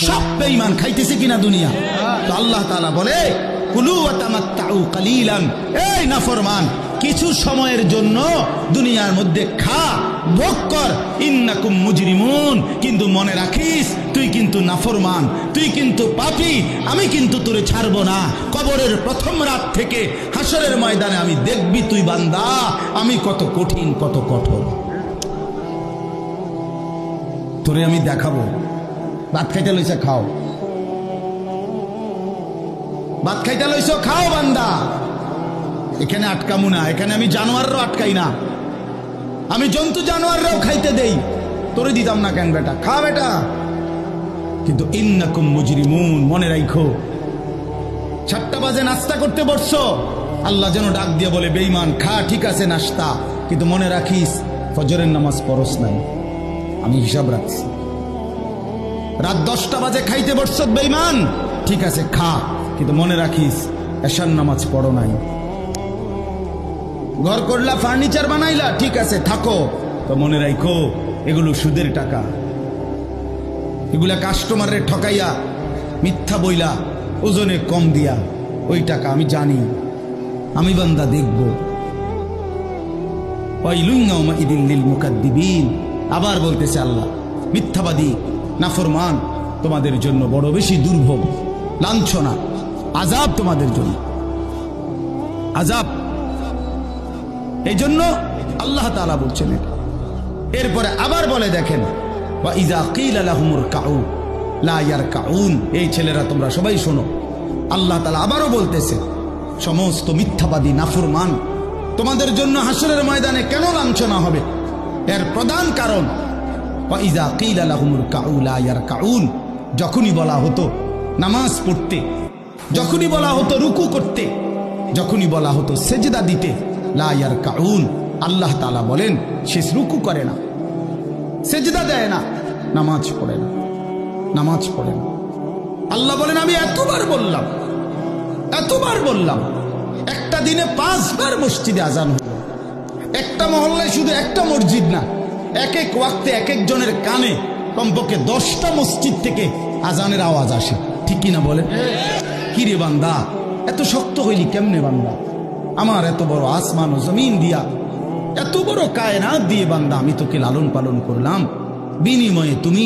সব বেঈমান খাইতেছে কিনা দুনিয়া। তো আল্লাহ তাআলা বলে কুলু ওয়া তামাত্তাউ কালিলান, এই নাফরমান কিছু সময়ের জন্য দুনিয়ার মধ্যে খা, ভোগ কর, ইন্নাকুম মুজরিমুন, কিন্তু মনে রাখিস তুই কিন্তু নাফরমান, তুই কিন্তু পাপী, আমি কিন্তু তোরে ছাড়বো না। কবরের প্রথম রাত থেকে হাসরের ময়দানে আমি দেখবি তুই বান্দা আমি কত কঠিন কত কঠোর, তোরে আমি দেখাবো। ভাত খাইতে লইছে খাও, ভাত খাইতে লইছো খাও বান্দা, এখানে আটকামু না, এখানে আমি জানোয়াররাও আটকাই না, আমি জন্তু জানোয়াররাও খাইতে দেই, তোরে দিতাম না কেন বেটা, খা বেটা। কিন্তু ইন্নাকুম মুজরিমুন, মনে রাখো 7টা বাজে নাস্তা করতে বসছো, আল্লাহ যেন ডাক দিয়ে বলে বেঈমান খা, ঠিক আছে নাস্তা, কিন্তু মনে রাখিস ফজরের নামাজ পড়স নাই, আমি হিসাব রাখছি। রাত 10টা বাজে খাইতে বসছো বেঈমান, ঠিক আছে খা, কিন্তু মনে রাখিস এশার নামাজ পড়ো নাই। ঘর করলা, ফার্নিচার বানাইলা, ঠিক আছে থাকো, তো মনে রাখো এগুলো সুদের টাকা, এগুলা কাস্টমারের ঠকাইয়া মিথ্যা বইলা ওজনে কম দিয়া ওই টাকা আমি জানি, আমি বান্দা দেখব। ওয়াইলুন ইয়াউমাইযিল লিল মুকাদ্দিবিন, আবার বলতেছে আল্লাহ মিথ্যাবাদী নাফরমান তোমাদের জন্য বড় বেশি দুর্ভোগ, লাঞ্ছনা, আযাব তোমাদের জন্য, আযাব। এই জন্য আল্লাহ তাআলা বলছেন। এরপরে আবার বলে দেখেন ওয়া ইযা কিলা লাহুমুর কাউ লা ইয়ারকাউন, এই ছেলেরা তোমরা সবাই শোনো, আল্লাহ তাআলা আবারও বলতেছে সমস্ত মিথ্যাবাদী নাফরমান তোমাদের জন্য হাসরের ময়দানে কেন লাঞ্ছনা হবে, এর প্রধান কারণ ওয়া ইযা কিলা লাহুমুর কাউ লা ইয়ারকাউন, যখনই বলা হতো নামাজ পড়তে, যখনই বলা হতো রুকু করতে, যখনই বলা হতো সেজদা দিতে, লা ইয়ারকাউন, আল্লাহ তাআলা বলেন সে রুকু করে না, সেজদা দেয় না, নামাজ পড়ে না, নামাজ পড়ে না। আল্লাহ বলেন আমি এতবার বললাম, এতবার বললাম, একটা দিনে 5 বার মসজিদে আজান হলো, একটা মহল্লায় শুধু একটা মসজিদ না, এক এক ওয়াক্তে এক একজনের কানে কমপক্ষে 10টা মসজিদ থেকে আজানের আওয়াজ আসে, ঠিক কিনা বলেন? কি রে বান্দা এত শক্ত হইলি কেমনে বান্দা, আমার এত বড় আসমান ও জমিন দিয়া, এত বড় কায়নাত দিয়ে বান্দা আমি তোকে লালন পালন করলাম, বিনিময়ে তুমি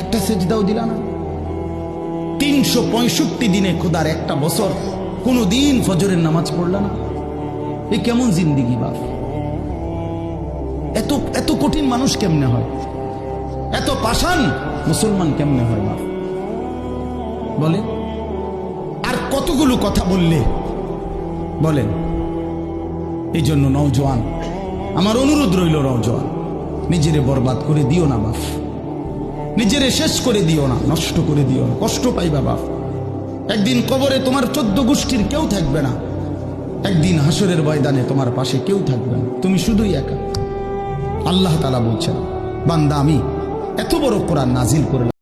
একটা সেজদাও দিলা না। 365 দিনে খোদার একটা বছর কোনো দিন ফজরের নামাজ পড়লা না, এ কেমন জিন্দিগি বাপ? এত এত কঠিন মানুষ কেমনে হয়, এত পাষাণ মুসলমান কেমনে হয় বাপ বলে? আর কতগুলো কথা বললে বলেন। এই জন্য নওজোয়ান আমার অনুরোধ রইল, নওজোয়ান নিজেরে বরবাদ করে দিও না বাপ, নিজেরে শেষ করে দিও না, নষ্ট করে দিও না, কষ্ট পাইবা বাপ। একদিন কবরে তোমার 14 গোষ্ঠীর কেউ থাকবে না, একদিন হাসরের ময়দানে তোমার পাশে কেউ থাকবে না, তুমি শুধুই একা। আল্লাহ তাআলা বলছেন বান্দা আমি এত বড় কোরআন নাজিল করলাম,